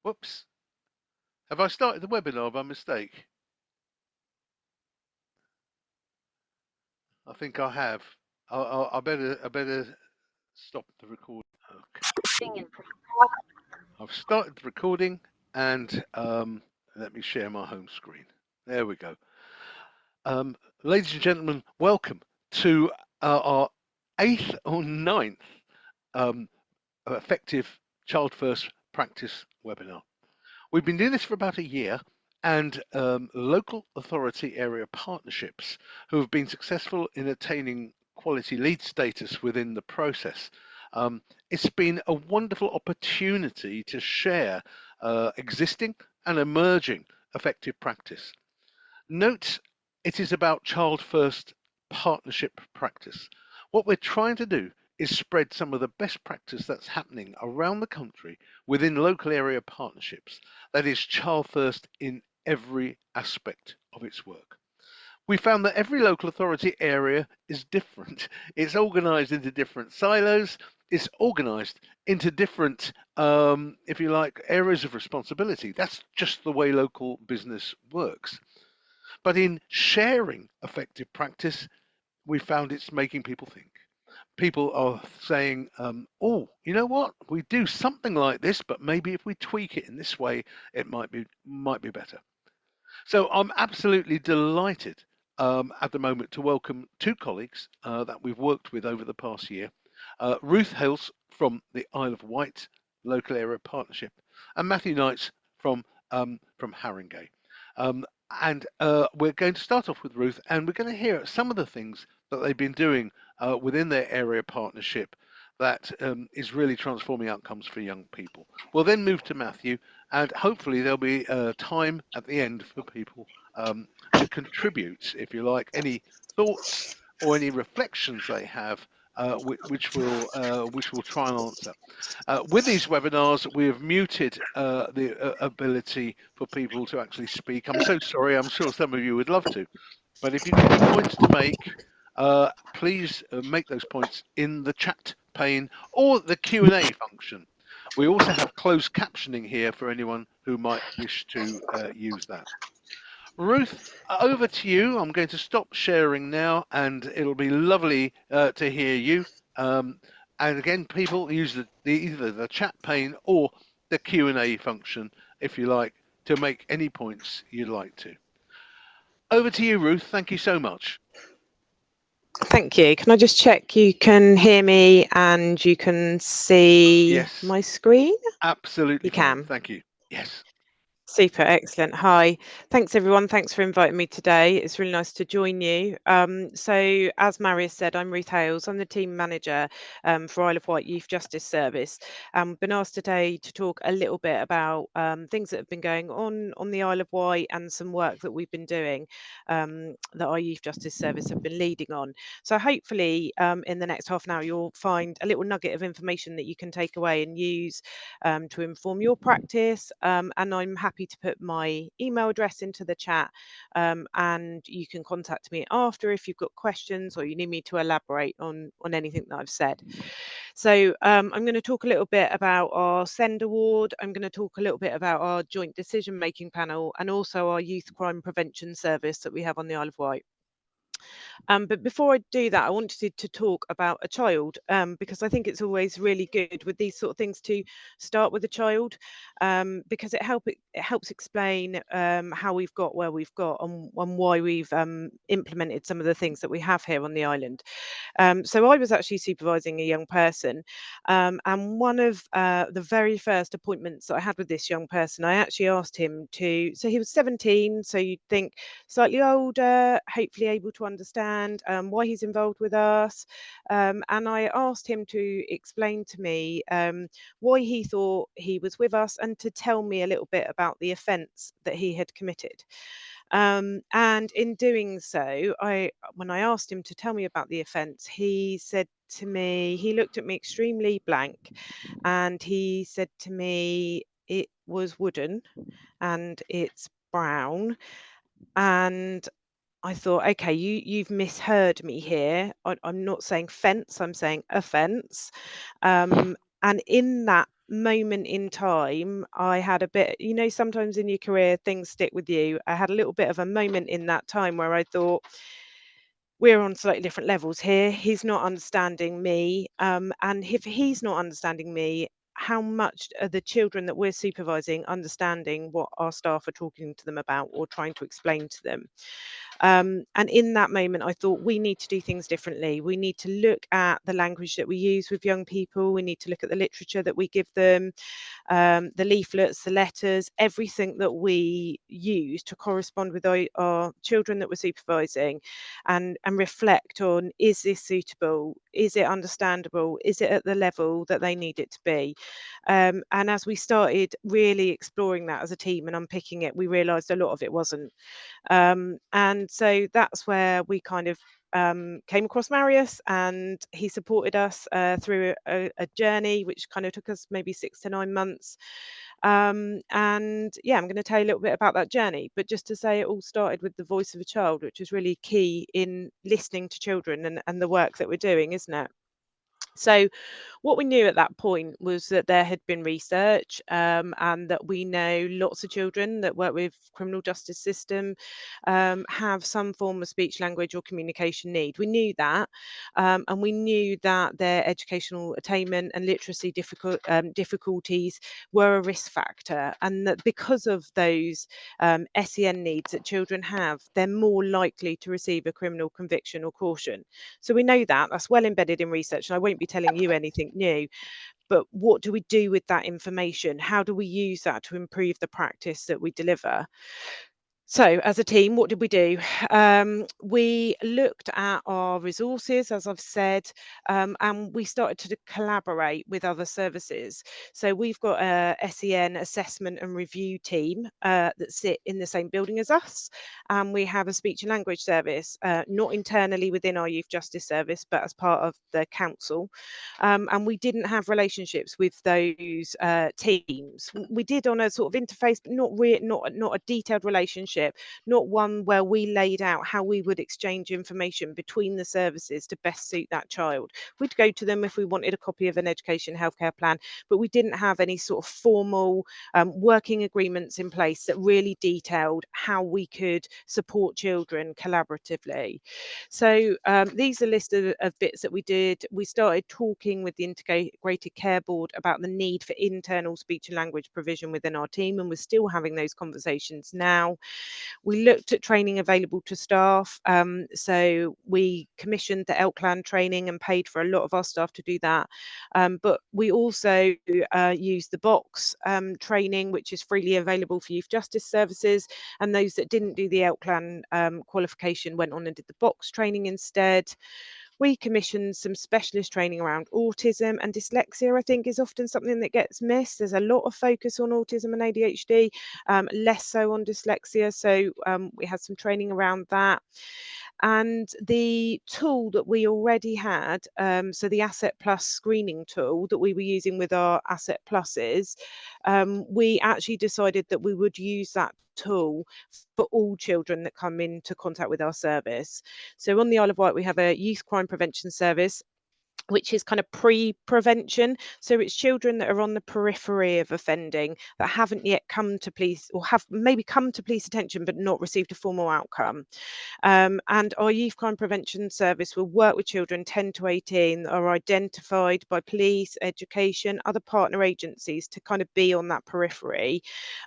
Whoops. Have I started the webinar by mistake? I think I have. I better stop the recording. Okay. I've started the recording and let me share my home screen. There we go. Ladies and gentlemen, welcome to our 8th or 9th effective Child First Practice webinar. We've been doing this for about a year, and local authority area partnerships who have been successful in attaining quality lead status within the process. It's been a wonderful opportunity to share existing and emerging effective practice. Note, it is about child first partnership practice. What we're trying to do is spread some of the best practice that's happening around the country within local area partnerships. That is child first in every aspect of its work. We found that every local authority area is different. It's organized into different silos. It's organized into different, if you like, areas of responsibility. That's just the way local business works. But in sharing effective practice, we found it's making people think. People are saying, oh, you know what? We do something like this, but maybe if we tweak it in this way, it might be better. So I'm absolutely delighted at the moment to welcome two colleagues that we've worked with over the past year. Ruth Hales from the Isle of Wight Local Area Partnership and Matthew Knights from Haringey. And we're going to start off with Ruth, and we're going to hear some of the things that they've been doing within their area partnership that is really transforming outcomes for young people. We'll then move to Matthew, and hopefully there'll be time at the end for people to contribute, if you like, any thoughts or any reflections they have, which we'll try and answer. With these webinars, we have muted the ability for people to actually speak. I'm so sorry. I'm sure some of you would love to, but if you've got any points to make, please make those points in the chat pane or the Q&A function. We also have closed captioning here for anyone who might wish to use that. Ruth, over to you. I'm going to stop sharing now, and it'll be lovely to hear you. And again, people use either the chat pane or the Q&A function, if you like, to make any points you'd like to. Over to you, Ruth. Thank you so much. Thank you. Can I just check you can hear me and you can see my screen? Absolutely. You can. Thank you. Yes. Super, excellent. Hi, thanks everyone. Thanks for inviting me today. It's really nice to join you. So as Marius said, I'm Ruth Hales. I'm the team manager for Isle of Wight Youth Justice Service. Been asked today to talk a little bit about things that have been going on the Isle of Wight and some work that we've been doing that our Youth Justice Service have been leading on. So hopefully in the next half an hour, you'll find a little nugget of information that you can take away and use to inform your practice. And I'm happy to put my email address into the chat, and you can contact me after if you've got questions or you need me to elaborate on anything that I've said. So I'm going to talk a little bit about our SEND award. I'm going to talk a little bit about our joint decision making panel and also our youth crime prevention service that we have on the Isle of Wight. But before I do that, I wanted to talk about a child, because I think it's always really good with these sort of things to start with a child, because it helps explain how we've got where we've got and why we've implemented some of the things that we have here on the island. So I was actually supervising a young person, and one of the very first appointments that I had with this young person, I actually asked him to, so he was 17, so you'd think slightly older, hopefully able to understand why he's involved with us, and I asked him to explain to me why he thought he was with us and to tell me a little bit about the offence that he had committed. And in doing so, when I asked him to tell me about the offence, he said to me, he looked at me extremely blank, and he said to me, it was wooden and it's brown. And I thought, okay, you've misheard me here. I'm not saying fence, I'm saying offence. And in that moment in time, I had a bit, sometimes in your career things stick with you. I had a little bit of a moment in that time where I thought, we're on slightly different levels here. He's not understanding me. And if he's not understanding me, how much are the children that we're supervising understanding what our staff are talking to them about or trying to explain to them? And in that moment, I thought we need to do things differently. We need to look at the language that we use with young people. We need to look at the literature that we give them, the leaflets, the letters, everything that we use to correspond with our children that we're supervising, and reflect on, is this suitable? Is it understandable? Is it at the level that they need it to be? And as we started really exploring that as a team and unpicking it, we realised a lot of it wasn't. And so that's where we kind of came across Marius, and he supported us through a journey which kind of took us maybe 6 to 9 months. And yeah, I'm going to tell you a little bit about that journey, but just to say, it all started with the voice of a child, which is really key in listening to children and the work that we're doing, isn't it? So what we knew at that point was that there had been research, and that we know lots of children that work with criminal justice system have some form of speech, language or communication need. We knew that, and we knew that their educational attainment and literacy difficulties were a risk factor, and that because of those SEN needs that children have, they're more likely to receive a criminal conviction or caution. So we know that that's well embedded in research, and I won't be telling you anything new. But what do we do with that information? How do we use that to improve the practice that we deliver? So as a team, what did we do? We looked at our resources, as I've said, and we started to collaborate with other services. So we've got a SEN assessment and review team that sit in the same building as us. And we have a speech and language service, not internally within our youth justice service, but as part of the council. And we didn't have relationships with those teams. We did on a sort of interface, but not a detailed relationship, not one where we laid out how we would exchange information between the services to best suit that child. We'd go to them if we wanted a copy of an education healthcare plan, but we didn't have any sort of formal working agreements in place that really detailed how we could support children collaboratively. So these are a list of bits that we did. We started talking with the Integrated Care Board about the need for internal speech and language provision within our team, and we're still having those conversations now. We looked at training available to staff. So we commissioned the ELCLAN training and paid for a lot of our staff to do that. But we also used the box training, which is freely available for youth justice services. And those that didn't do the ELCLAN qualification went on and did the box training instead. We commissioned some specialist training around autism and dyslexia. I think is often something that gets missed. There's a lot of focus on autism and ADHD, less so on dyslexia. So we had some training around that. And the tool that we already had, so the Asset Plus screening tool that we were using with our Asset Pluses, we actually decided that we would use that tool for all children that come into contact with our service. So on the Isle of Wight, we have a youth crime prevention service, which is kind of pre-prevention. So it's children that are on the periphery of offending, that haven't yet come to police, or have maybe come to police attention but not received a formal outcome. And our youth crime prevention service will work with children 10 to 18 that are identified by police, education, other partner agencies to kind of be on that periphery,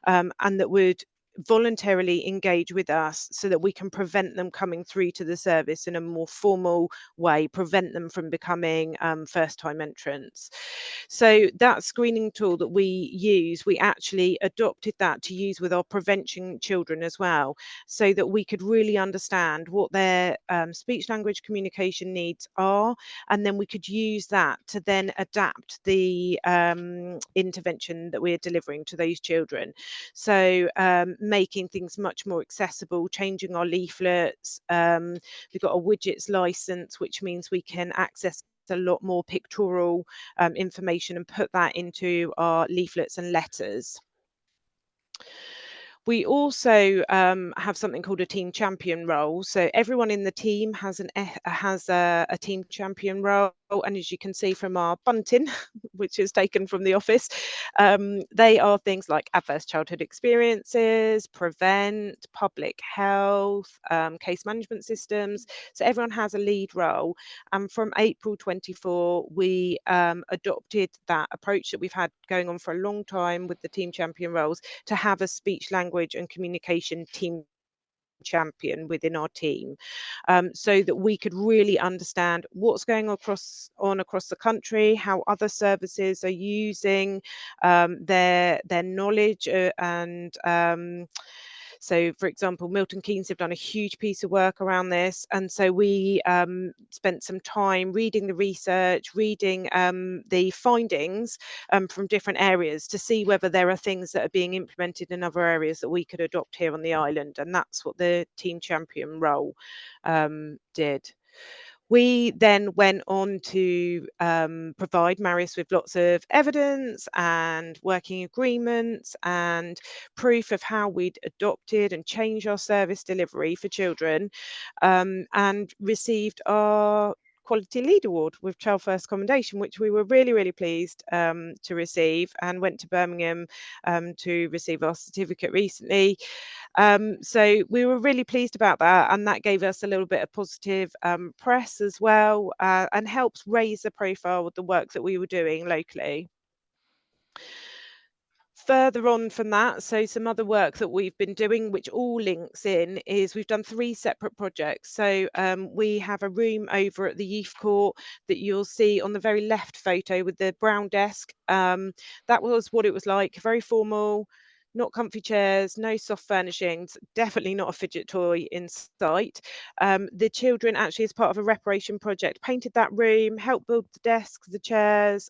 and that would voluntarily engage with us so that we can prevent them coming through to the service in a more formal way, prevent them from becoming first-time entrants. So that screening tool that we use, we actually adopted that to use with our prevention children as well, so that we could really understand what their speech language communication needs are, and then we could use that to then adapt the intervention that we're delivering to those children. So making things much more accessible, changing our leaflets. We've got a widgets license, which means we can access a lot more pictorial information and put that into our leaflets and letters. We also have something called a team champion role. So everyone in the team has a team champion role. and as you can see from our bunting, which is taken from the office, they are things like adverse childhood experiences, prevent, public health, case management systems. So everyone has a lead role. And from April 24, we adopted that approach that we've had going on for a long time with the team champion roles to have a speech, language and communication team champion within our team, so that we could really understand what's going across the country, how other services are using their knowledge, and so, for example, Milton Keynes have done a huge piece of work around this, and so we spent some time reading the research, reading the findings from different areas to see whether there are things that are being implemented in other areas that we could adopt here on the island, and that's what the team champion role did. We then went on to provide Marius with lots of evidence and working agreements and proof of how we'd adopted and changed our service delivery for children, and received our Quality Lead Award with Child First Commendation, which we were really, really pleased to receive, and went to Birmingham to receive our certificate recently. So we were really pleased about that, and that gave us a little bit of positive press as well, and helps raise the profile of the work that we were doing locally. Further on from that, so some other work that we've been doing, which all links in, is we've done 3 separate projects. So we have a room over at the youth court that you'll see on the very left photo with the brown desk. That was what it was like, very formal, not comfy chairs, no soft furnishings, definitely not a fidget toy in sight. The children actually, as part of a reparation project, painted that room, helped build the desks, the chairs,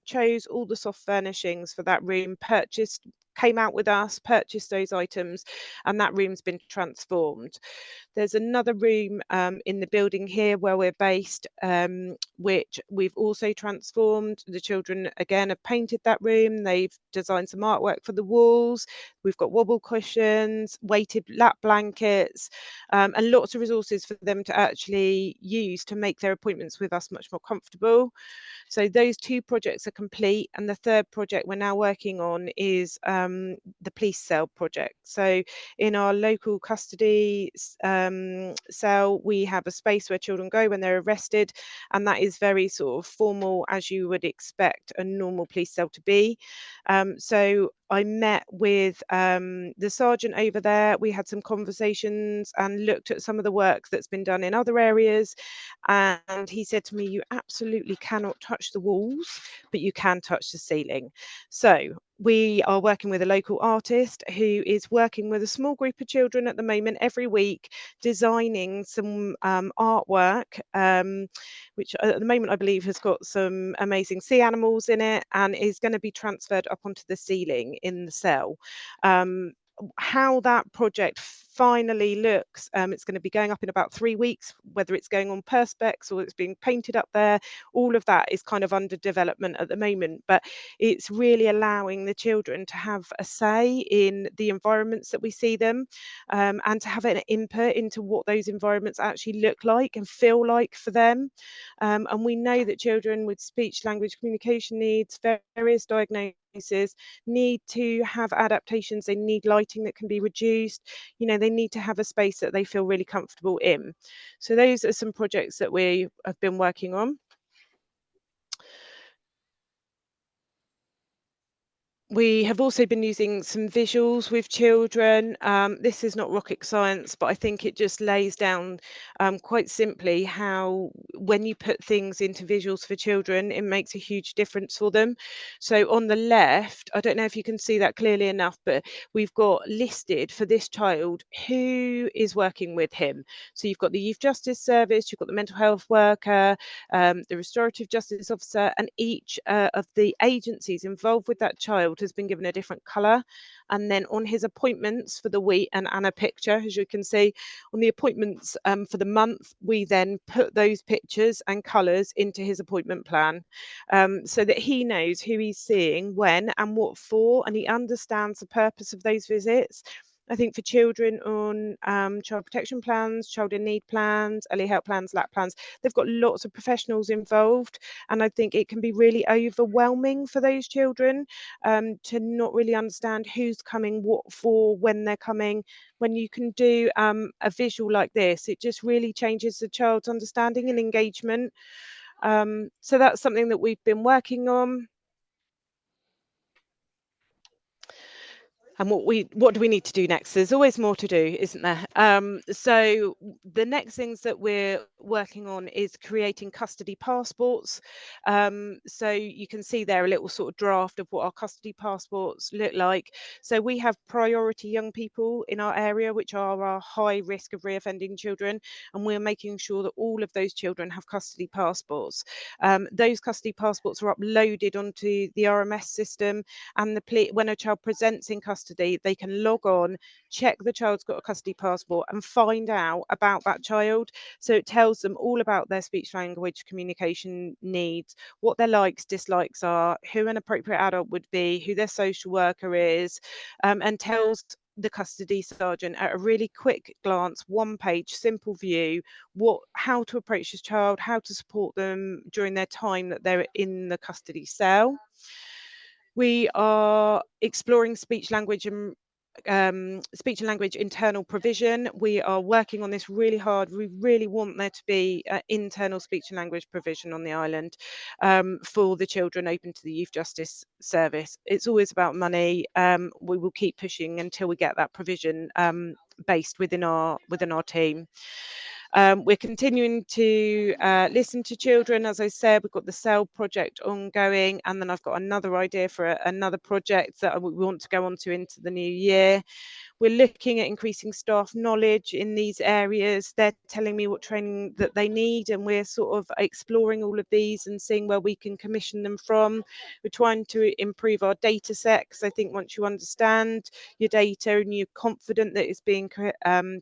chose all the soft furnishings for that room, came out with us, purchased those items, and that room's been transformed. There's another room in the building here where we're based, which we've also transformed. The children, again, have painted that room. They've designed some artwork for the walls. We've got wobble cushions, weighted lap blankets, and lots of resources for them to actually use to make their appointments with us much more comfortable. So those 2 projects are complete, and the third project we're now working on is the police cell project. So in our local custody cell, we have a space where children go when they're arrested, and that is very sort of formal, as you would expect a normal police cell to be. So I met with the sergeant over there. We had some conversations and looked at some of the work that's been done in other areas. And he said to me, you absolutely cannot touch the walls, but you can touch the ceiling. So we are working with a local artist who is working with a small group of children at the moment every week, designing some artwork, which at the moment I believe has got some amazing sea animals in it, and is going to be transferred up onto the ceiling in the cell. How that project finally looks, it's going to be going up in about 3 weeks. Whether it's going on perspex or it's being painted up there, all of that is kind of under development at the moment, but it's really allowing the children to have a say in the environments that we see them, and to have an input into what those environments actually look like and feel like for them. And we know that children with speech, language, communication needs, various diagnoses, need to have adaptations. They need lighting that can be reduced. You know, they need to have a space that they feel really comfortable in. So those are some projects that we have been working on. We have also been using some visuals with children. This is not rocket science, but I think it just lays down quite simply how when you put things into visuals for children, it makes a huge difference for them. So on the left, I don't know if you can see that clearly enough, but we've got listed for this child who is working with him. So you've got the Youth Justice Service, you've got the mental health worker, the restorative justice officer, and each of the agencies involved with that child has been given a different colour. And then on his appointments for the week, and a picture, as you can see on the appointments for the month, we then put those pictures and colours into his appointment plan, so that he knows who he's seeing, when and what for, and he understands the purpose of those visits. I think for children on child protection plans, child in need plans, early help plans, LAP plans, they've got lots of professionals involved, and I think it can be really overwhelming for those children to not really understand who's coming, what for, when they're coming. When you can do a visual like this, it just really changes the child's understanding and engagement. So that's something that we've been working on. And what do we need to do next? There's always more to do, isn't there? So the next things that we're working on is creating custody passports. So you can see there a little sort of draft of what our custody passports look like. So we have priority young people in our area, which are our high risk of reoffending children, and we're making sure that all of those children have custody passports. Those custody passports are uploaded onto the RMS system, and when a child presents in custody, they can log on, check the child's got a custody passport, and find out about that child. So it tells them all about their speech language communication needs, what their likes, dislikes are, who an appropriate adult would be, who their social worker is, and tells the custody sergeant at a really quick glance, one page, simple view, how to approach this child, how to support them during their time that they're in the custody cell. We are exploring speech and language internal provision. We are working on this really hard. We really want there to be internal speech and language provision on the island for the children open to the Youth Justice Service. It's always about money. We will keep pushing until we get that provision based within our team. We're continuing to listen to children. As I said, we've got the CEL project ongoing, and then I've got another idea for another project that we want to go on to into the new year. We're looking at increasing staff knowledge in these areas. They're telling me what training that they need, and we're sort of exploring all of these and seeing where we can commission them from. We're trying to improve our data set, because I think once you understand your data and you're confident that it's being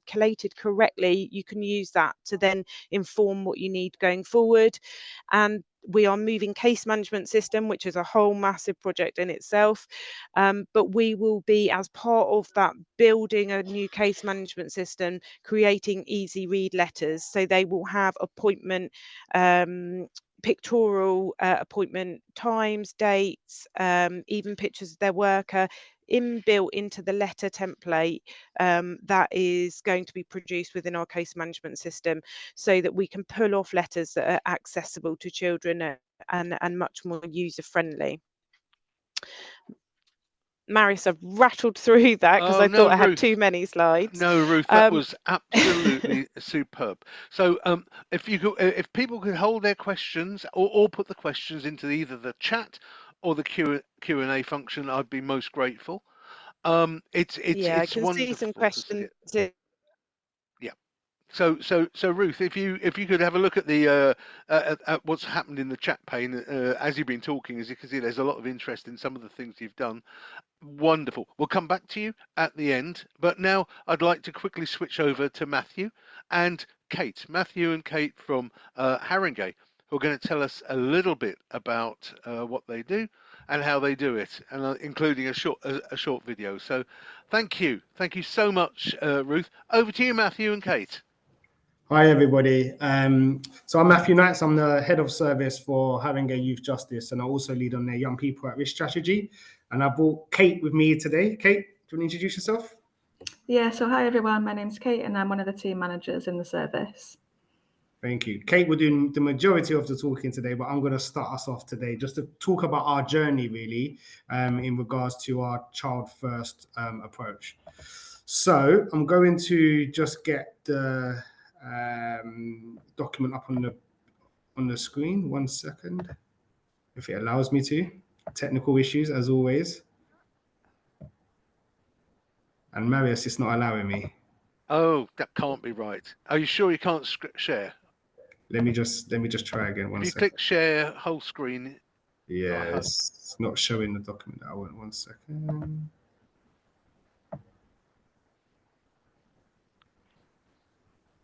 collated correctly, you can use that to then inform what you need going forward. And we are moving case management system, which is a whole massive project in itself. But we will be, as part of that, building a new case management system, creating easy read letters. So they will have appointment, pictorial appointment times, dates, even pictures of their worker inbuilt into the letter template that is going to be produced within our case management system, so that we can pull off letters that are accessible to children and much more user friendly. Marius, I've rattled through that because I thought I had too many slides. No, Ruth, that was absolutely superb. So, if people could hold their questions or put the questions into either the chat or the Q&A function, I'd be most grateful. It's I can see some questions. Yeah. So Ruth, if you could have a look at the at what's happened in the chat pane as you've been talking, as you can see, there's a lot of interest in some of the things you've done. Wonderful. We'll come back to you at the end, but now I'd like to quickly switch over to Matthew and Kate. Matthew and Kate from Haringey, who are going to tell us a little bit about what they do and how they do it, and including a short video. So, thank you so much, Ruth. Over to you, Matthew and Kate. Hi everybody. So I'm Matthew Knights. I'm the head of service for Haringey Youth Justice, and I also lead on their young people at risk strategy. And I brought Kate with me today. Kate, do you want to introduce yourself? Yeah, so hi everyone, my name's Kate and I'm one of the team managers in the service. Thank you. Kate will do the majority of the talking today, but I'm going to start us off today just to talk about our journey really in regards to our child first approach. So I'm going to just get the document up on the screen. 1 second, if it allows me to. Technical issues as always. And Marius is not allowing me. Oh, that can't be right. Are you sure you can't share? Let me just try again. If you click share whole screen. Yeah, it's not showing the document that I want. 1 second.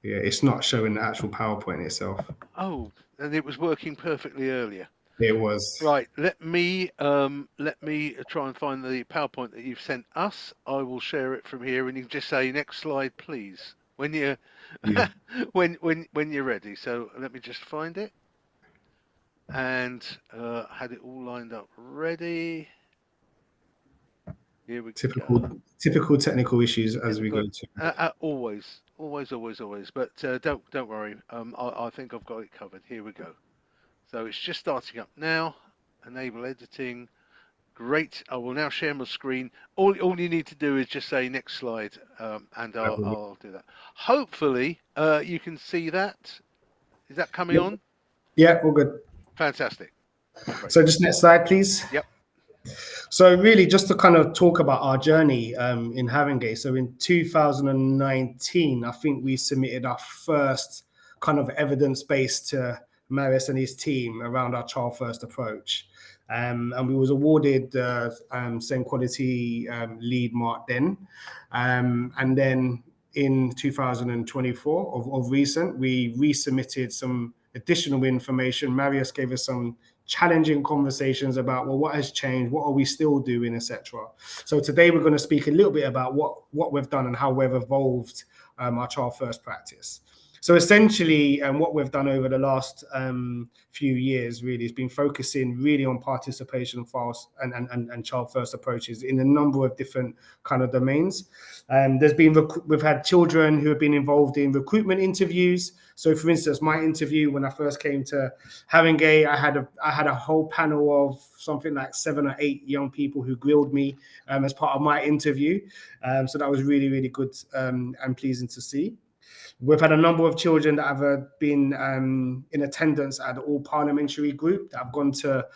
Yeah, it's not showing the actual PowerPoint itself. Oh, and it was working perfectly earlier. It was. Right, let me try and find the PowerPoint that you've sent us. I will share it from here, and you can just say next slide, please, when you're Yeah. when you're ready. So let me just find it, and had it all lined up ready. Here we go. Typical technical issues as we go Technical, to. always. But don't worry. I think I've got it covered. Here we go. So it's just starting up now. Enable editing. Great. I will now share my screen. All you need to do is just say next slide, and I'll do that. Hopefully, you can see that. Is that coming on? Yeah, all good. Fantastic. Great. So just next slide, please. Yep. So really, just to kind of talk about our journey in Haringey. So in 2019, I think we submitted our first kind of evidence base to Marius and his team around our child first approach. And we was awarded same quality lead mark then. And then in 2024 of recent, we resubmitted some additional information. Marius gave us some challenging conversations about, well, what has changed, what are we still doing, etc. So today we're going to speak a little bit about what we've done and how we've evolved our child first practice. So essentially, what we've done over the last few years really has been focusing really on participation files and child first approaches in a number of different kind of domains. We've had children who have been involved in recruitment interviews. So, for instance, my interview when I first came to Haringey, I had a whole panel of something like 7 or 8 young people who grilled me as part of my interview. So that was really, really good and pleasing to see. We've had a number of children that have been in attendance at the All Parliamentary Group that have gone to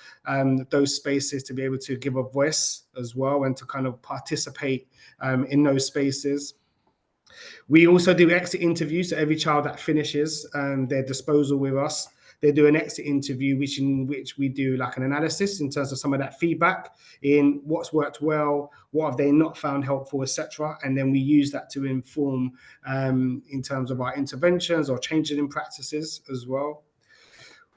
those spaces to be able to give a voice as well and to kind of participate in those spaces. We also do exit interviews. So every child that finishes their disposal with us, they do an exit interview, in which we do like an analysis in terms of some of that feedback in what's worked well, what have they not found helpful, etc. And then we use that to inform in terms of our interventions or changes in practices as well.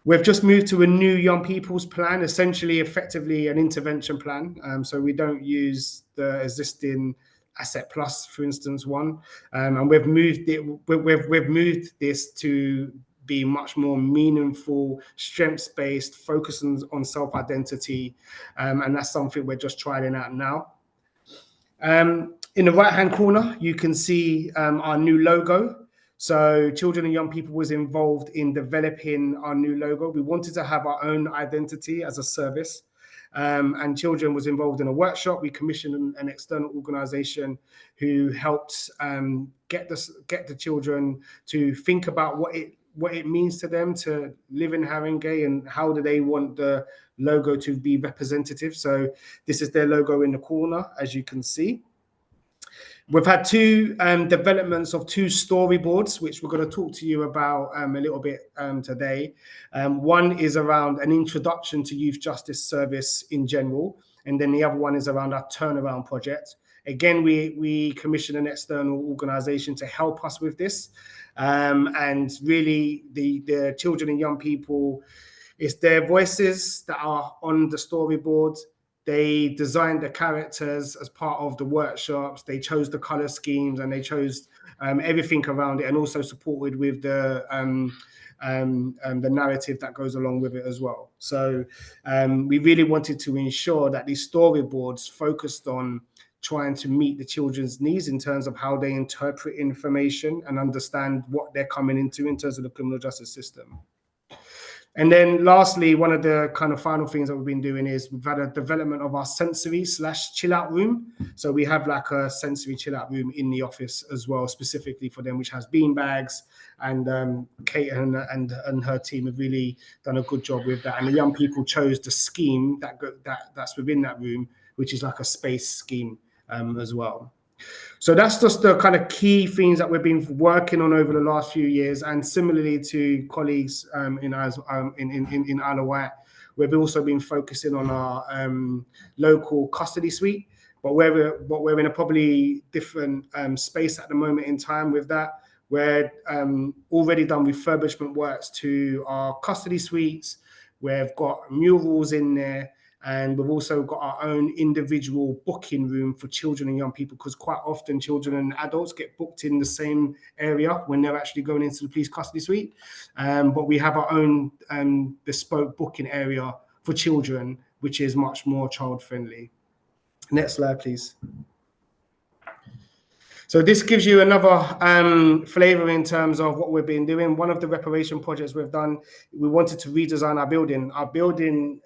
We've just moved to a new young people's plan, essentially, effectively an intervention plan. So we don't use the existing Asset Plus, for instance, one, and we've moved this to be much more meaningful, strengths-based, focus on self-identity, and that's something we're just trying out now. In the right-hand corner, you can see our new logo. So Children and Young People was involved in developing our new logo. We wanted to have our own identity as a service. And Children was involved in a workshop. We commissioned an external organization who helped get the children to think about what it means to them to live in Haringey and how do they want the logo to be representative. So this is their logo in the corner, as you can see. We've had two developments of 2 storyboards, which we're going to talk to you about a little bit today. One is around an introduction to youth justice service in general, and then the other one is around our turnaround project. Again, we commissioned an external organization to help us with this. And really, the children and young people, it's their voices that are on the storyboard. They designed the characters as part of the workshops. They chose the color schemes and they chose everything around it, and also supported with the narrative that goes along with it as well. So we really wanted to ensure that these storyboards focused on trying to meet the children's needs in terms of how they interpret information and understand what they're coming into in terms of the criminal justice system. And then lastly, one of the kind of final things that we've been doing is we've had a development of our sensory/chill out room. So we have like a sensory chill out room in the office as well, specifically for them, which has bean bags. And Kate and her team have really done a good job with that. And the young people chose the scheme that's within that room, which is like a space scheme as well. So that's just the kind of key things that we've been working on over the last few years. And similarly to colleagues in Isle of Wight, we've also been focusing on our local custody suite, but we're in a probably different space at the moment in time with that. We're already done refurbishment works to our custody suites. We've got murals in there, and we've also got our own individual booking room for children and young people, because quite often children and adults get booked in the same area when they're actually going into the police custody suite. But we have our own bespoke booking area for children, which is much more child friendly. Next slide, please. So this gives you another flavor in terms of what we've been doing. One of the reparation projects we've done, we wanted to redesign our building. Our building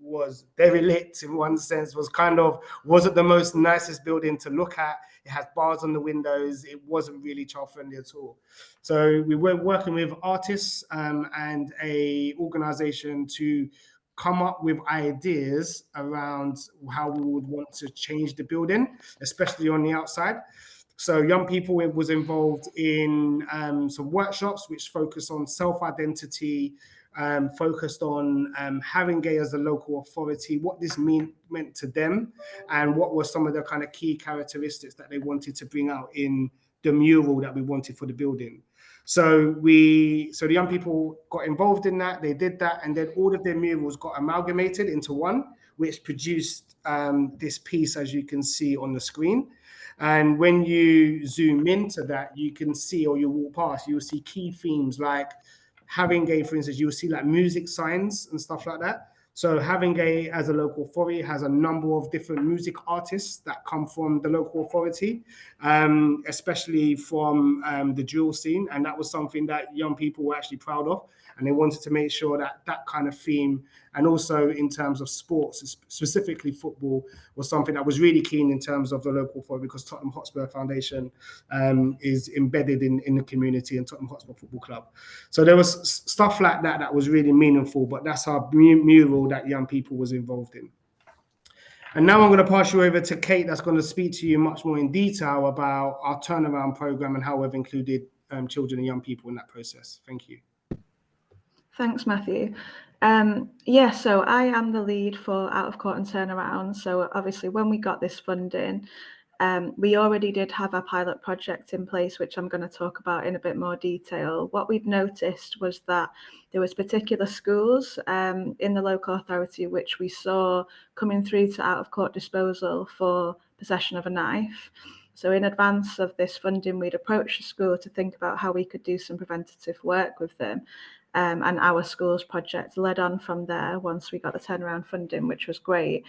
was derelict in one sense, wasn't the most nicest building to look at. It has bars on the windows. It wasn't really child friendly at all. So we were working with artists and a organization to come up with ideas around how we would want to change the building, especially on the outside. So young people was involved in some workshops which focus on self-identity, focused on Haringey as a local authority, what this meant to them, and what were some of the kind of key characteristics that they wanted to bring out in the mural that we wanted for the building. So the young people got involved in that, they did that, and then all of their murals got amalgamated into one, which produced this piece, as you can see on the screen. And when you zoom into that, you can see, or you walk past, you'll see key themes like Haringey, for instance, you'll see like music signs and stuff like that. So Haringey as a local authority has a number of different music artists that come from the local authority, especially from the drill scene. And that was something that young people were actually proud of. And they wanted to make sure that that kind of theme, and also in terms of sports, specifically football, was something that was really keen in terms of the local authority, because Tottenham Hotspur Foundation is embedded in the community and Tottenham Hotspur Football Club. So there was stuff like that that was really meaningful, but that's our mural that young people was involved in. And now I'm going to pass you over to Kate, that's going to speak to you much more in detail about our turnaround program and how we've included children and young people in that process. Thank you. Thanks, Matthew. So I am the lead for Out of Court and Turnaround. So obviously when we got this funding, we already did have a pilot project in place, which I'm going to talk about in a bit more detail. What we've noticed was that there was particular schools in the local authority which we saw coming through to out of court disposal for possession of a knife. So in advance of this funding, we'd approached the school to think about how we could do some preventative work with them. And our schools project led on from there once we got the turnaround funding, which was great.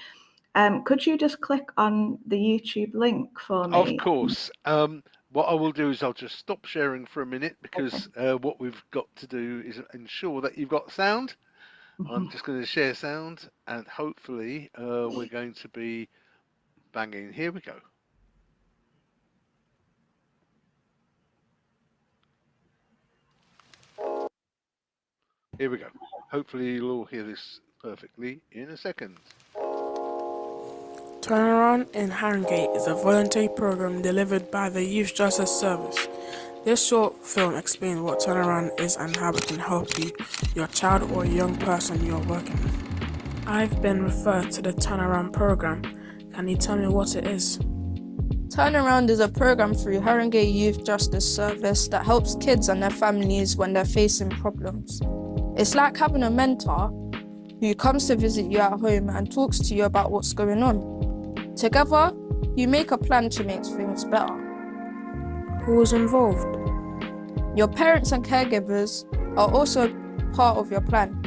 Could you just click on the YouTube link for me? Of course. What I will do is I'll just stop sharing for a minute, because what we've got to do is ensure that you've got sound. I'm just going to share sound, and hopefully we're going to be banging. Here we go. Here we go. Hopefully you'll all hear this perfectly in a second. Turnaround in Haringey is a voluntary program delivered by the Youth Justice Service. This short film explains what Turnaround is and how it can help you, your child or young person you're working with. I've been referred to the Turnaround program. Can you tell me what it is? Turnaround is a program through Haringey Youth Justice Service that helps kids and their families when they're facing problems. It's like having a mentor who comes to visit you at home and talks to you about what's going on. Together, you make a plan to make things better. Who is involved? Your parents and caregivers are also part of your plan.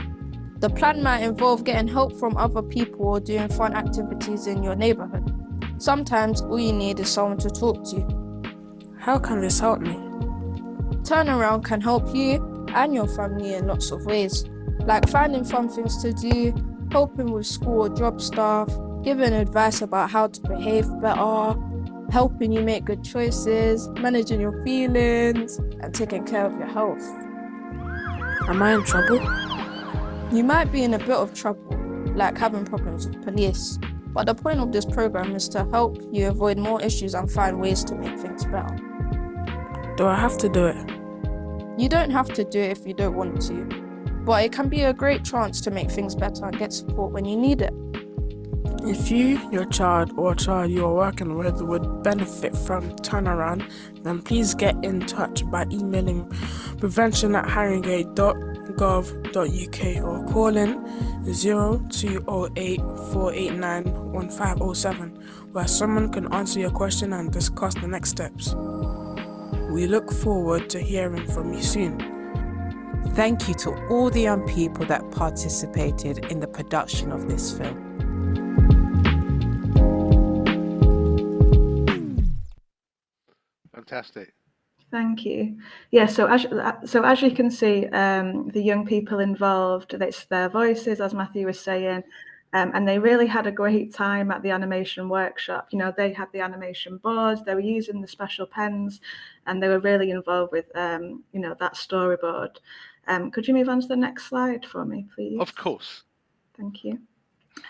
The plan might involve getting help from other people or doing fun activities in your neighborhood. Sometimes all you need is someone to talk to. How can this help me? Turnaround can help you and your family in lots of ways, like finding fun things to do, helping with school or job stuff, giving advice about how to behave better, helping you make good choices, managing your feelings, and taking care of your health. Am I in trouble? You might be in a bit of trouble, like having problems with police, but the point of this program is to help you avoid more issues and find ways to make things better. Do I have to do it? You don't have to do it if you don't want to, but it can be a great chance to make things better and get support when you need it. If you, your child, or a child you are working with would benefit from Turnaround, then please get in touch by emailing prevention@haringey.org or call in 0208 489 1507, where someone can answer your question and discuss the next steps. We look forward to hearing from you soon. Thank you to all the young people that participated in the production of this film. Fantastic. Thank you. Yeah, so as you can see, the young people involved, it's their voices, as Matthew was saying, and they really had a great time at the animation workshop. You know, they had the animation boards, they were using the special pens, and they were really involved with, you know, that storyboard. Could you move on to the next slide for me, please? Of course. Thank you.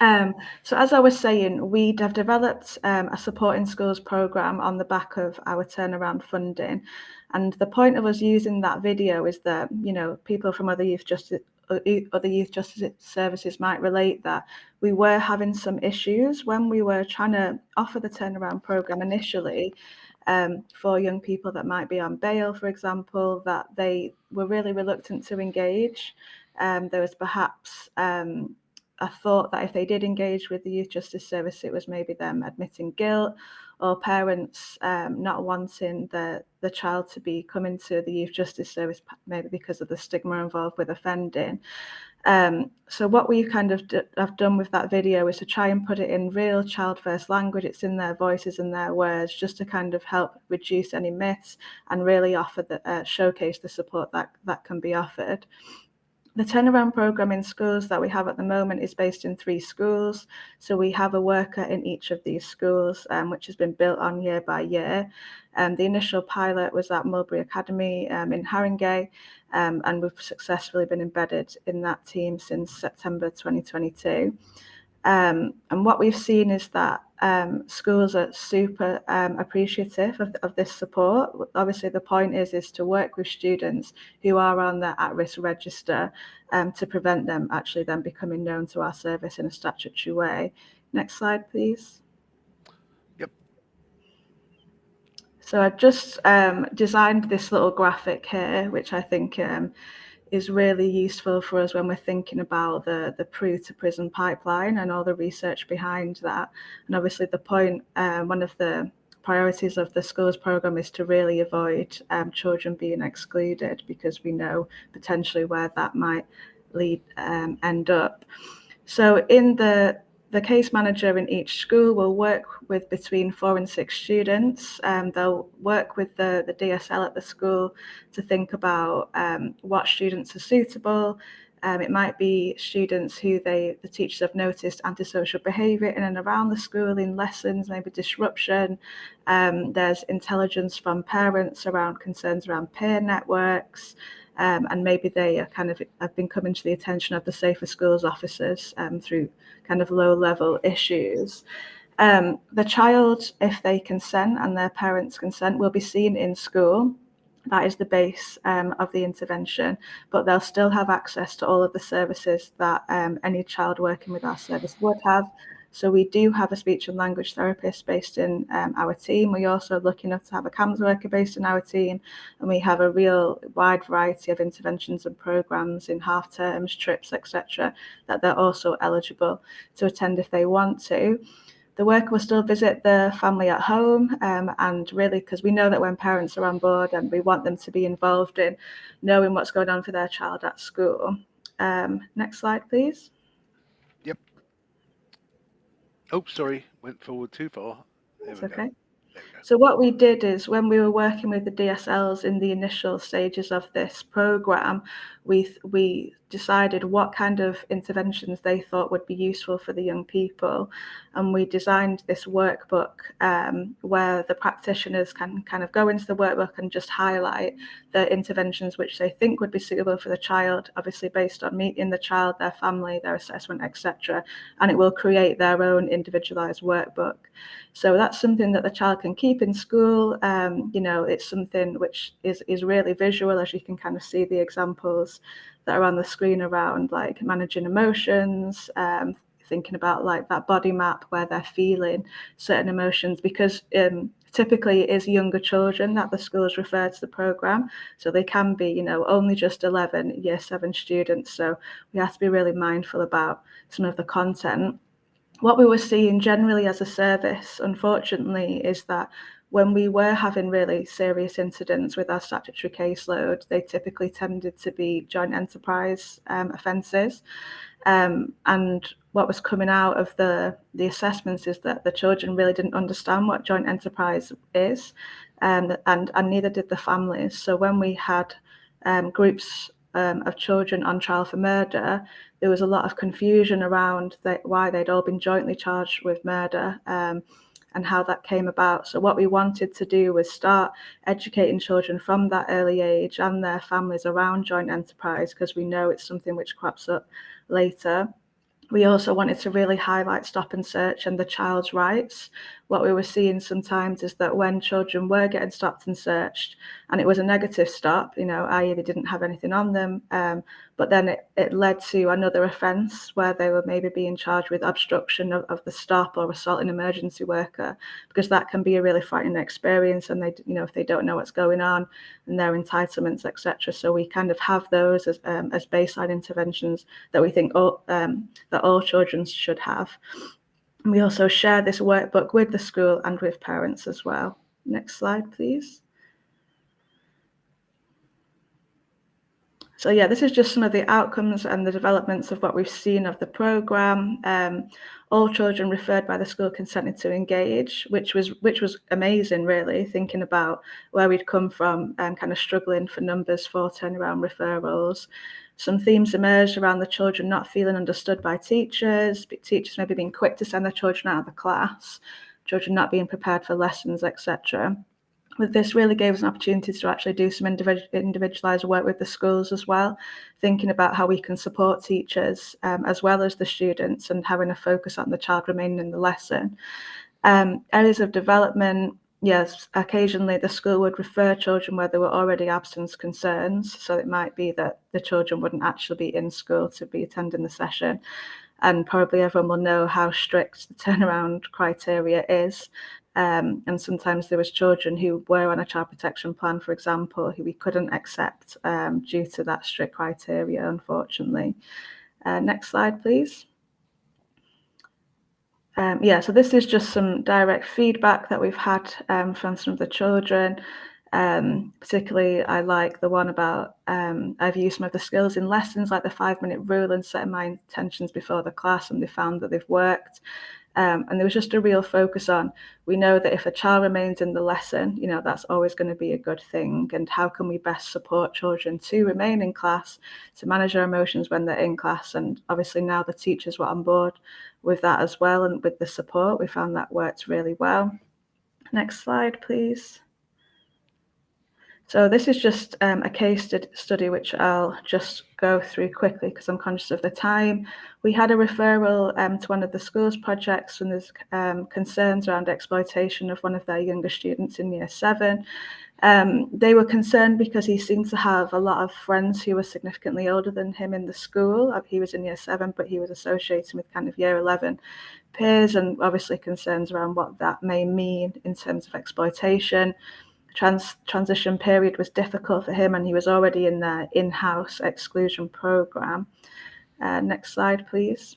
So as I was saying, we have developed a support in schools program on the back of our turnaround funding, and the point of us using that video is that, you know, people from other youth justice services might relate that we were having some issues when we were trying to offer the turnaround program initially. For young people that might be on bail, for example, that they were really reluctant to engage. There was perhaps a thought that if they did engage with the Youth Justice Service, it was maybe them admitting guilt, or parents not wanting the child to be coming to the Youth Justice Service, maybe because of the stigma involved with offending. So what we kind of have done with that video is to try and put it in real child first language. It's in their voices and their words, just to kind of help reduce any myths and really offer showcase the support that can be offered. The turnaround program in schools that we have at the moment is based in 3 schools. So we have a worker in each of these schools, which has been built on year by year. The initial pilot was at Mulberry Academy in Haringey, and we've successfully been embedded in that team since September 2022. And what we've seen is that schools are super appreciative of this support. Obviously, the point is to work with students who are on the at-risk register to prevent them actually then becoming known to our service in a statutory way. Next slide, please. Yep. So I've just designed this little graphic here, which I think is really useful for us when we're thinking about the PRU to prison pipeline and all the research behind that. And obviously the point, one of the priorities of the schools program is to really avoid children being excluded, because we know potentially where that might end up. So in the case manager in each school will work with between 4 and 6 students. They'll work with the DSL at the school to think about what students are suitable. It might be students who the teachers have noticed antisocial behaviour in and around the school in lessons, maybe disruption. There's intelligence from parents around concerns around peer networks. And maybe they are have been coming to the attention of the Safer Schools officers through kind of low-level issues. The child, if they consent and their parents consent, will be seen in school. That is the base of the intervention, but they'll still have access to all of the services that any child working with our service would have. So we do have a speech and language therapist based in our team. We also lucky enough to have a CAMS worker based in our team, and we have a real wide variety of interventions and programs in half terms, trips, etc., that they're also eligible to attend if they want to. The worker will still visit the family at home, and really, because we know that when parents are on board and we want them to be involved in knowing what's going on for their child at school. Next slide, please. Yep. Oh, sorry, went forward too far. There we go. Okay. So what we did is, when we were working with the DSLs in the initial stages of this program, we decided what kind of interventions they thought would be useful for the young people, and we designed this workbook where the practitioners can kind of go into the workbook and just highlight the interventions which they think would be suitable for the child, obviously based on meeting the child, their family, their assessment, etc., and it will create their own individualized workbook. So that's something that the child can keep in school. You know, it's something which is really visual, as you can kind of see the examples that are on the screen around, like managing emotions, thinking about like that body map where they're feeling certain emotions, because typically it is younger children that the schools refer to the programme. So they can be, only just 11 year 7 students. So we have to be really mindful about some of the content. What we were seeing generally as a service, unfortunately, is that when we were having really serious incidents with our statutory caseload, they typically tended to be joint enterprise offences. And what was coming out of the assessments is that the children really didn't understand what joint enterprise is, and neither did the families. So when we had groups of children on trial for murder, there was a lot of confusion around why they'd all been jointly charged with murder, and how that came about. So what we wanted to do was start educating children from that early age and their families around joint enterprise, because we know it's something which crops up later. We also wanted to really highlight stop and search and the child's rights. What we were seeing sometimes is that when children were getting stopped and searched, and it was a negative stop, i.e. they didn't have anything on them, but then it led to another offence where they were maybe being charged with obstruction of the stop or assault an emergency worker, because that can be a really frightening experience, and they, if they don't know what's going on and their entitlements, etc. So we kind of have those as baseline interventions that we think that all children should have. And we also share this workbook with the school and with parents as well. Next slide, please. So yeah, this is just some of the outcomes and the developments of what we've seen of the programme. All children referred by the school consented to engage, which was amazing, really, thinking about where we'd come from and kind of struggling for numbers for turnaround referrals. Some themes emerged around the children not feeling understood by teachers maybe being quick to send their children out of the class, children not being prepared for lessons, etc. With this really gave us an opportunity to actually do some individualised work with the schools as well, thinking about how we can support teachers as well as the students, and having a focus on the child remaining in the lesson. Areas of development, yes, occasionally the school would refer children where there were already absence concerns. So it might be that the children wouldn't actually be in school to be attending the session. And probably everyone will know how strict the turnaround criteria is. And sometimes there was children who were on a child protection plan, for example, who we couldn't accept due to that strict criteria, unfortunately. Next slide, please. So this is just some direct feedback that we've had from some of the children. Particularly, I like the one about I've used some of the skills in lessons, like the 5-minute rule and setting my intentions before the class, and they found that they've worked. And there was just a real focus on, we know that if a child remains in the lesson, that's always going to be a good thing. And how can we best support children to remain in class, to manage their emotions when they're in class? And obviously now the teachers were on board with that as well, and with the support, we found that worked really well. Next slide, please. So this is just a case study, which I'll just go through quickly because I'm conscious of the time. We had a referral to one of the schools projects, and there's concerns around exploitation of one of their younger students in year 7. They were concerned because he seemed to have a lot of friends who were significantly older than him in the school. He was in year 7, but he was associating with kind of year 11 peers, and obviously concerns around what that may mean in terms of exploitation. Transition period was difficult for him, and he was already in their in-house exclusion program. Next slide, please.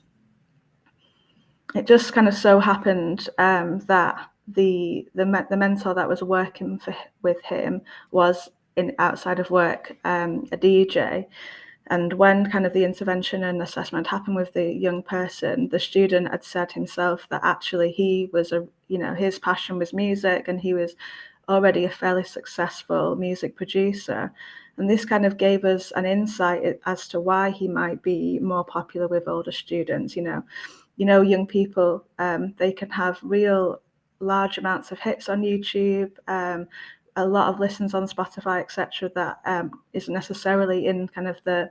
It just kind of so happened that the mentor that was working with him was outside of work, a DJ. And when kind of the intervention and assessment happened with the young person, the student had said himself that actually he was his passion was music, and he was already a fairly successful music producer. And this kind of gave us an insight as to why he might be more popular with older students. Young people, they can have real large amounts of hits on YouTube, a lot of listens on Spotify, etc. that isn't necessarily in kind of the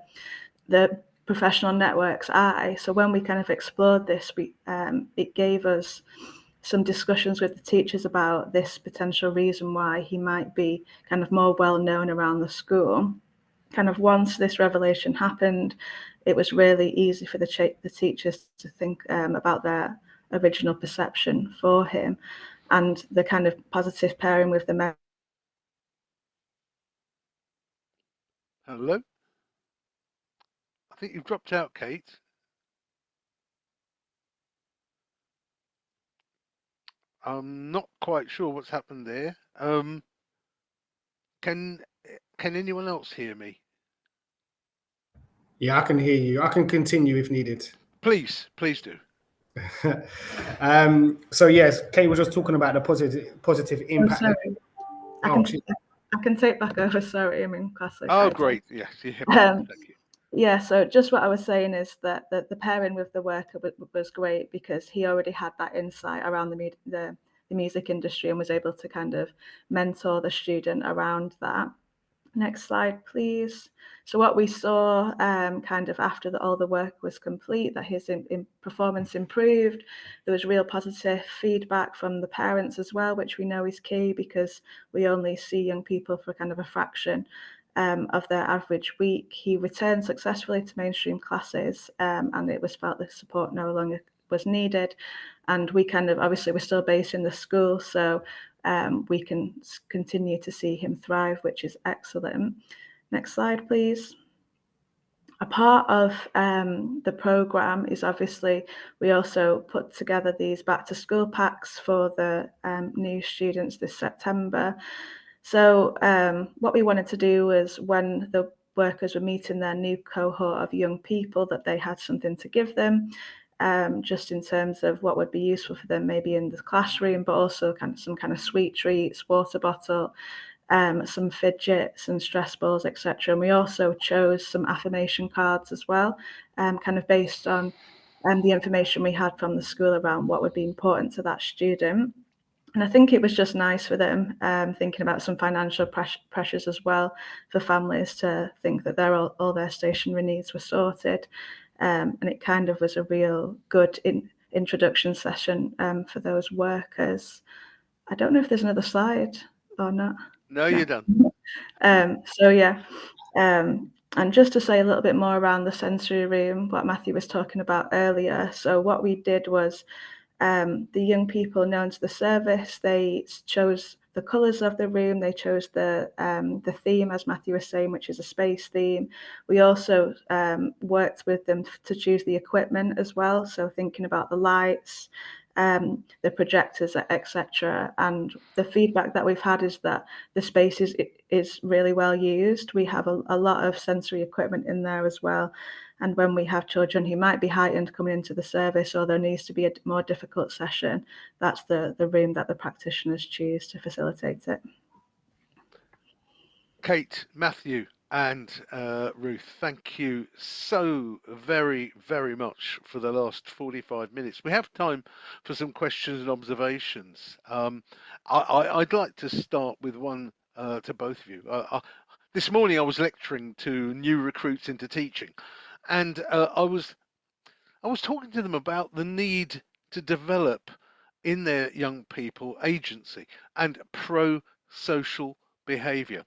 professional network's eye. So when we kind of explored this, it gave us some discussions with the teachers about this potential reason why he might be kind of more well known around the school. kind of once this revelation happened, it was really easy for the teachers to think about their original perception for him, and the kind of positive pairing with the Hello? I think you've dropped out, Kate. I'm not quite sure what's happened there. Can anyone else hear me? Yeah, I can hear you. I can continue if needed. Please do. So yes, Kate was just talking about the positive impact. I can take back over. Sorry, I'm in class. Oh, great. Yes. Yeah, thank you. Yeah, so just what I was saying is that the pairing with the worker was great, because he already had that insight around the music industry and was able to kind of mentor the student around that. Next slide, please. So what we saw kind of after all the work was complete, that his performance improved. There was real positive feedback from the parents as well, which we know is key, because we only see young people for kind of a fraction of their average week. He returned successfully to mainstream classes, and it was felt that support no longer was needed. And we kind of, obviously we're still based in the school, so we can continue to see him thrive, which is excellent. Next slide, please. A part of the programme is, obviously, we also put together these back to school packs for the new students this September. So what we wanted to do was, when the workers were meeting their new cohort of young people, that they had something to give them, just in terms of what would be useful for them, maybe in the classroom, but also some kind of sweet treats, water bottle, some fidgets and stress balls, etc. And we also chose some affirmation cards as well, kind of based on the information we had from the school around what would be important to that student. And I think it was just nice for them, thinking about some financial pressures as well, for families to think that all their stationery needs were sorted. And it kind of was a real good introduction session for those workers. I don't know if there's another slide or not. No, you're done. So yeah, and just to say a little bit more around the sensory room, what Matthew was talking about earlier. So what we did was, the young people known to the service, they chose the colours of the room, they chose the theme, as Matthew was saying, which is a space theme. We also worked with them to choose the equipment as well, so thinking about the lights, the projectors, etc. And the feedback that we've had is that the space is really well used. We have a lot of sensory equipment in there as well. And when we have children who might be heightened coming into the service, or there needs to be a more difficult session, that's the room that the practitioners choose to facilitate it. Kate, Matthew, and Ruth, thank you so very, very much for the last 45 minutes. We have time for some questions and observations. I'd like to start with one to both of you. This morning I was lecturing to new recruits into teaching, and I was talking to them about the need to develop in their young people agency and pro-social behaviour,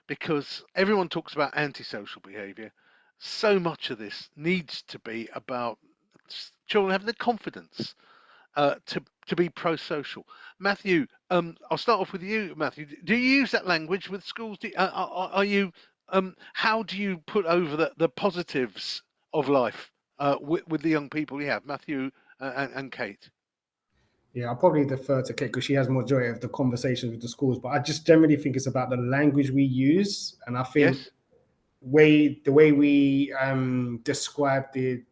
because everyone talks about antisocial behaviour. So much of this needs to be about children having the confidence to be pro-social. Matthew, I'll start off with you. Matthew, do you use that language with schools? Are you how do you put over the positives of life with the young people you have, Matthew and Kate? Yeah, I'll probably defer to Kate because she has majority of the conversations with the schools. But I just generally think it's about the language we use, and I think Yes. the way we describe the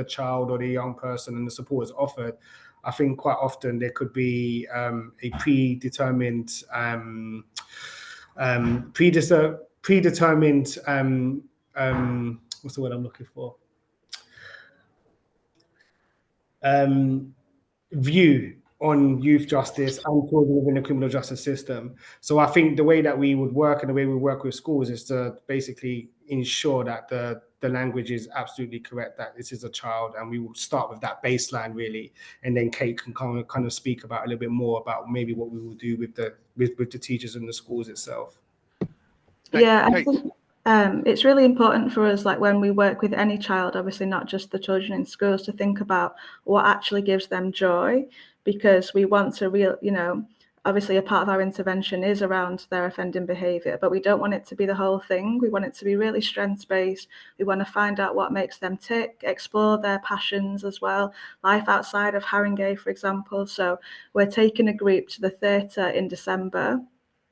child or the young person and the support is offered, I think quite often there could be a predetermined what's the word I'm looking for? View on youth justice and children within the criminal justice system. So I think the way that we would work and the way we work with schools is to basically ensure that the language is absolutely correct, that this is a child, and we will start with that baseline really, and then Kate can kind of speak about a little bit more about maybe what we will do with the teachers in the schools itself. Yeah, It's really important for us, like when we work with any child, obviously not just the children in schools, to think about what actually gives them joy, because we want to obviously a part of our intervention is around their offending behaviour, but we don't want it to be the whole thing. We want it to be really strengths-based. We want to find out what makes them tick, explore their passions as well, life outside of Haringey, for example. So we're taking a group to the theatre in December.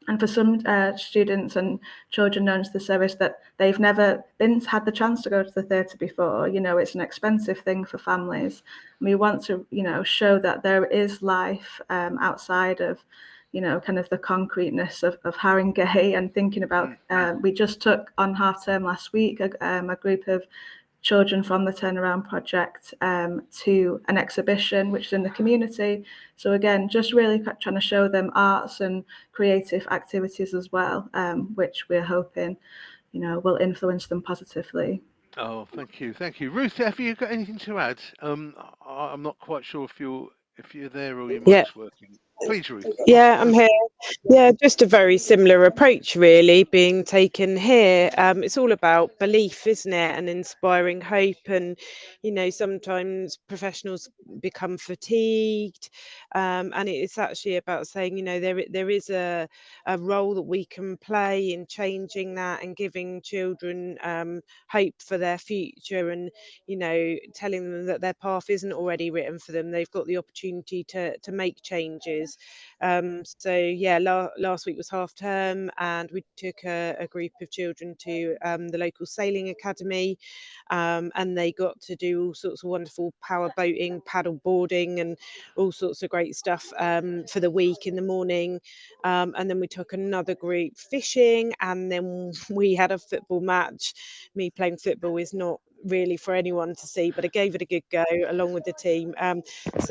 And for some students and children known to the service that they've never had the chance to go to the theatre before, it's an expensive thing for families. And we want to, show that there is life outside of, kind of the concreteness of Haringey, and thinking about, we just took on half term last week a group of children from the Turnaround Project to an exhibition which is in the community. So again, just really trying to show them arts and creative activities as well, which we're hoping, will influence them positively. Oh, thank you. Ruth, have you got anything to add? I'm not quite sure if you're there or your mic's working. Please, Ruth. Yeah, I'm here. Yeah, just a very similar approach really being taken here. It's all about belief, isn't it? And inspiring hope. And, sometimes professionals become fatigued. And it's actually about saying, there is a role that we can play in changing that and giving children hope for their future, and, telling them that their path isn't already written for them. They've got the opportunity to make changes. Last week was half term, and we took a group of children to the local sailing academy, and they got to do all sorts of wonderful power boating, paddle boarding, and all sorts of great stuff for the week in the morning. And then we took another group fishing, and then we had a football match. Me playing football is not really for anyone to see, but I gave it a good go along with the team.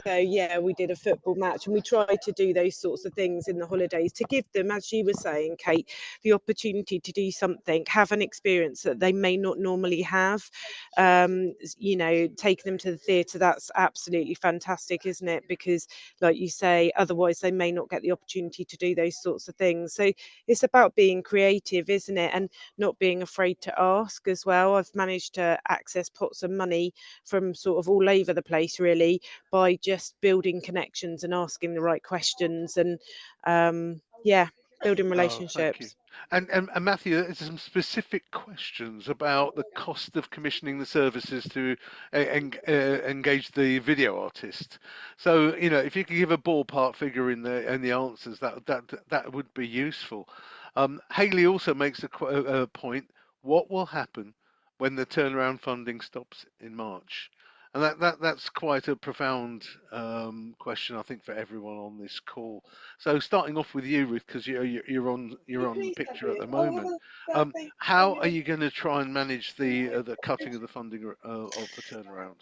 We did a football match, and we tried to do those sorts of things in the holidays to give them, as you were saying, Kate, the opportunity to do something, have an experience that they may not normally have. Taking them to the theatre, that's absolutely fantastic, isn't it? Because like you say, otherwise they may not get the opportunity to do those sorts of things. So it's about being creative, isn't it? And not being afraid to ask as well. I've managed to access pots of money from sort of all over the place really by just building connections and asking the right questions, and building relationships. Thank you. And Matthew, there's some specific questions about the cost of commissioning the services to engage the video artist. So, if you could give a ballpark figure in the answers, that would be useful. Haley also makes a point. What will happen when the turnaround funding stops in March? And that's quite a profound question, I think, for everyone on this call. So starting off with you, Ruth, because you're on the picture at the moment. How are you going to try and manage the cutting of the funding of the turnaround?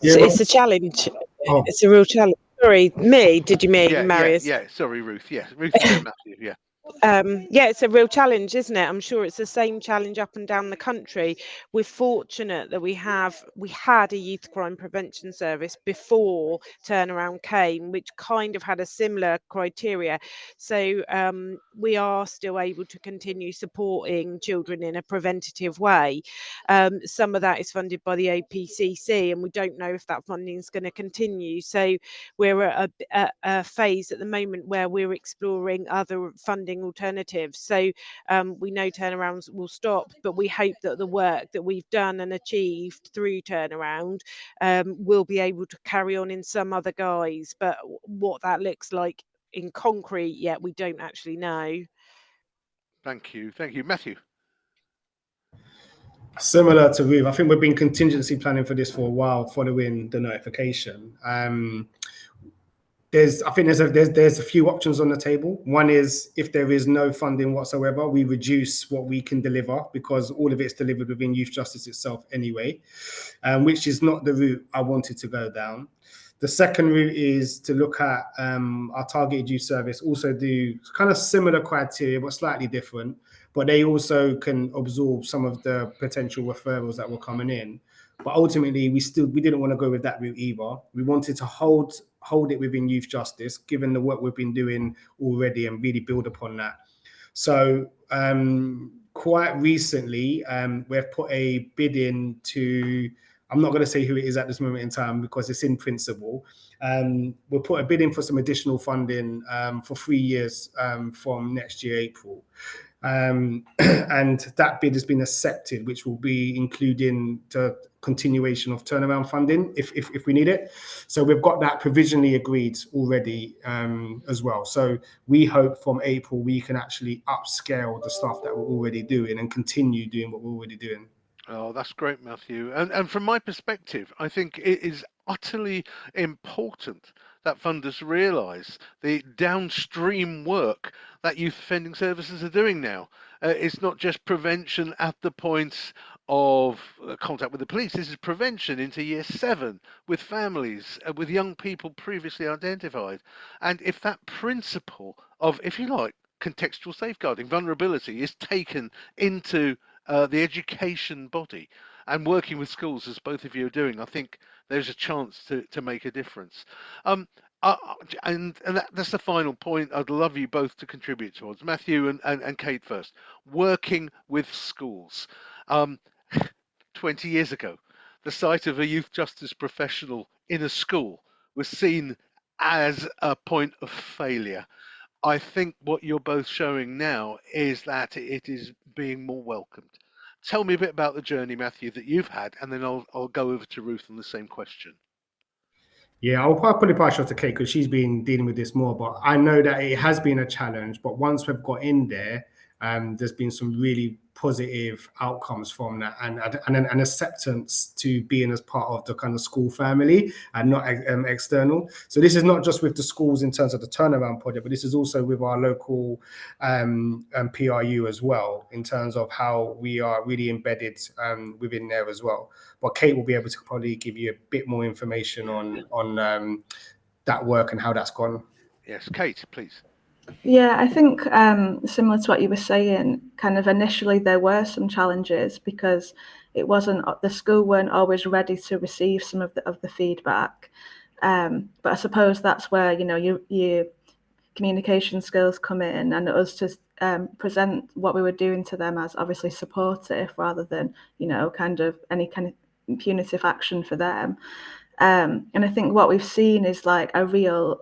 It's a challenge. It's a real challenge. Sorry, me? Did you mean Marius? Yeah. Sorry, Ruth. Yeah, Ruth and then Matthew. Yeah. It's a real challenge, isn't it? I'm sure it's the same challenge up and down the country. We're fortunate that we had a youth crime prevention service before turnaround came, which kind of had a similar criteria. So we are still able to continue supporting children in a preventative way. Some of that is funded by the APCC, and we don't know if that funding is going to continue. So we're at a phase at the moment where we're exploring other funding alternatives. So we know turnarounds will stop, but we hope that the work that we've done and achieved through turnaround will be able to carry on in some other guise. But what that looks like in concrete yet, we don't actually know. Thank you, Matthew. Similar to Ruth, I think we've been contingency planning for this for a while, following the notification. There's a few options on the table. One is, if there is no funding whatsoever, we reduce what we can deliver, because all of it's delivered within youth justice itself anyway, which is not the route I wanted to go down. The second route is to look at our targeted youth service, also do kind of similar criteria, but slightly different, but they also can absorb some of the potential referrals that were coming in. But ultimately, we didn't want to go with that route either. We wanted to hold it within youth justice, given the work we've been doing already, and really build upon that. So quite recently, we've put a bid in to, I'm not going to say who it is at this moment in time because it's in principle. We'll put a bid in for some additional funding for 3 years from next year, April. And that bid has been accepted, which will be including the continuation of turnaround funding if we need it. So we've got that provisionally agreed already as well. So we hope from April we can actually upscale the stuff that we're already doing and continue doing what we're already doing. Oh, that's great, Matthew. And from my perspective, I think it is utterly important that funders realise the downstream work that youth offending services are doing now. It's not just prevention at the point of contact with the police. This is prevention into year 7 with families, with young people previously identified. And if that principle of, if you like, contextual safeguarding, vulnerability is taken into the education body and working with schools, as both of you are doing, I think there's a chance to make a difference. And that's the final point I'd love you both to contribute towards. Matthew and Kate first. Working with schools. 20 years ago, the sight of a youth justice professional in a school was seen as a point of failure. I think what you're both showing now is that it is being more welcomed. Tell me a bit about the journey, Matthew, that you've had, and then I'll go over to Ruth on the same question. Yeah, I'll probably pass it to Kate because she's been dealing with this more. But I know that it has been a challenge. But once we've got in there, there's been some really positive outcomes from that, and an acceptance to being as part of the kind of school family and not external. So this is not just with the schools in terms of the turnaround project, but this is also with our local PRU as well, in terms of how we are really embedded within there as well. But Kate will be able to probably give you a bit more information on that work and how that's gone. Yes, Kate, please. Yeah, I think similar to what you were saying, kind of initially there were some challenges because it wasn't, the school weren't always ready to receive some of the feedback. But I suppose that's where, you know, your communication skills come in, and us to present what we were doing to them as obviously supportive rather than, you know, kind of any kind of punitive action for them. And I think what we've seen is like a real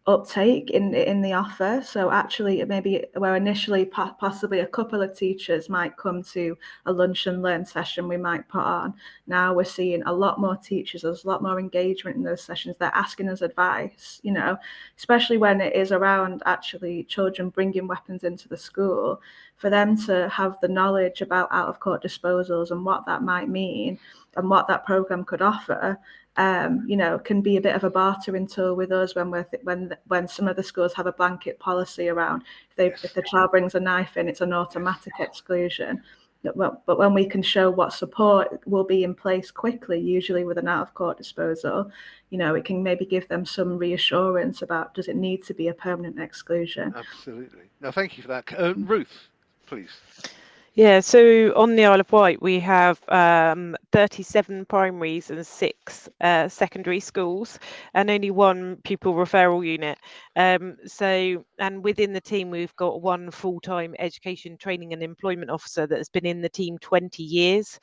uptake in the offer. So actually, maybe where initially possibly a couple of teachers might come to a lunch and learn session we might put on, now we're seeing a lot more teachers. There's a lot more engagement in those sessions. They're asking us advice, you know, especially when it is around actually children bringing weapons into the school. For them to have the knowledge about out of court disposals and what that might mean and what that program could offer, you know, can be a bit of a bartering tool with us when some of the schools have a blanket policy around if the child brings a knife in, it's an automatic exclusion. But when we can show what support will be in place quickly, usually with an out-of-court disposal, you know, it can maybe give them some reassurance about, does it need to be a permanent exclusion? Absolutely. No, thank you for that. Ruth, please. Yeah, so on the Isle of Wight, we have 37 primaries and 6 secondary schools and only 1 pupil referral unit. And within the team, we've got 1 full-time education training and employment officer that has been in the team 20 years.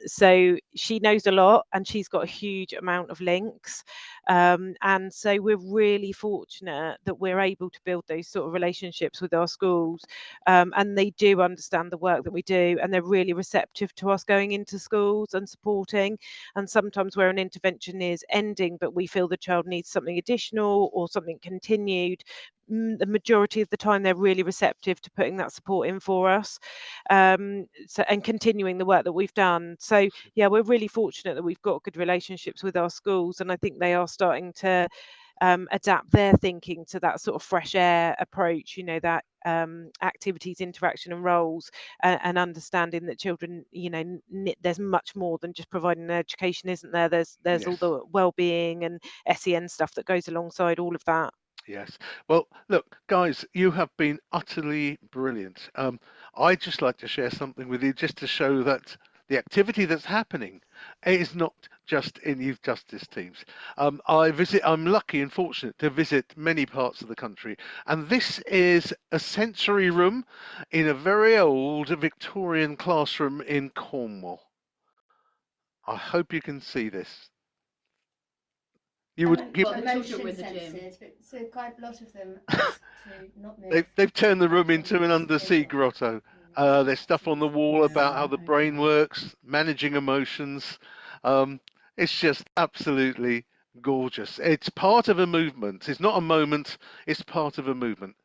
So she knows a lot and she's got a huge amount of links. And so we're really fortunate that we're able to build those sort of relationships with our schools, and they do understand the work that we do, and they're really receptive to us going into schools and supporting. And sometimes where an intervention is ending but we feel the child needs something additional or something continued, the majority of the time they're really receptive to putting that support in for us, and continuing the work that we've done. So yeah, we're really fortunate that we've got good relationships with our schools, and I think they are starting to adapt their thinking to that sort of fresh air approach, you know, that activities, interaction and roles, and understanding that children, you know, there's much more than just providing an education, isn't there? There's Yes. all the well-being and SEN stuff that goes alongside all of that. Yes. Well, look, guys, you have been utterly brilliant. I'd just like to share something with you just to show that the activity that's happening is not just in youth justice teams. I'm lucky and fortunate to visit many parts of the country, and this is a sensory room in a very old Victorian classroom in Cornwall. I hope you can see this. You would give the motion sensors, but so quite a lot of them ask to not move. they've turned the room into an undersea grotto. There's stuff on the wall about how the brain works, managing emotions. It's just absolutely gorgeous. It's part of a movement. It's not a moment, it's part of a movement.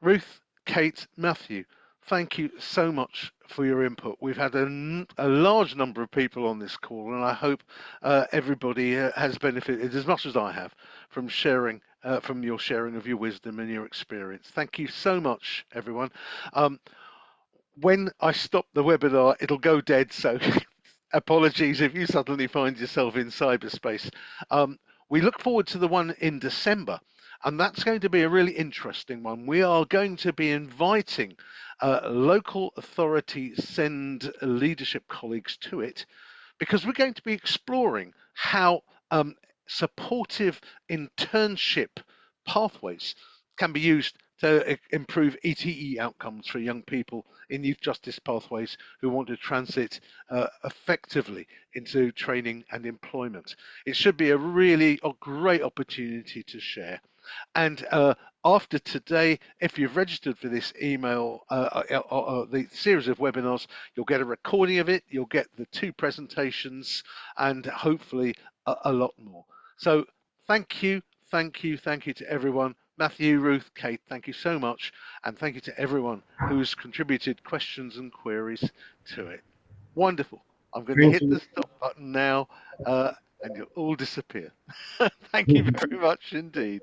Ruth, Kate, Matthew, thank you so much for your input. We've had a large number of people on this call, and I hope everybody has benefited as much as I have from sharing, from your sharing of your wisdom and your experience. Thank you so much, everyone. When I stop the webinar, it'll go dead, so apologies if you suddenly find yourself in cyberspace. We look forward to the one in December, and that's going to be a really interesting one. We are going to be inviting local authorities, send leadership colleagues to it, because we're going to be exploring how supportive internship pathways can be used to improve ETE outcomes for young people in youth justice pathways who want to transit effectively into training and employment. It should be a great opportunity to share. And after today, if you've registered for this email, the series of webinars, you'll get a recording of it, you'll get the 2 presentations, and hopefully a lot more. So thank you to everyone. Matthew, Ruth, Kate, thank you so much. And thank you to everyone who's contributed questions and queries to it. Wonderful. I'm going to hit the stop button now, and you'll all disappear. Thank you very much indeed.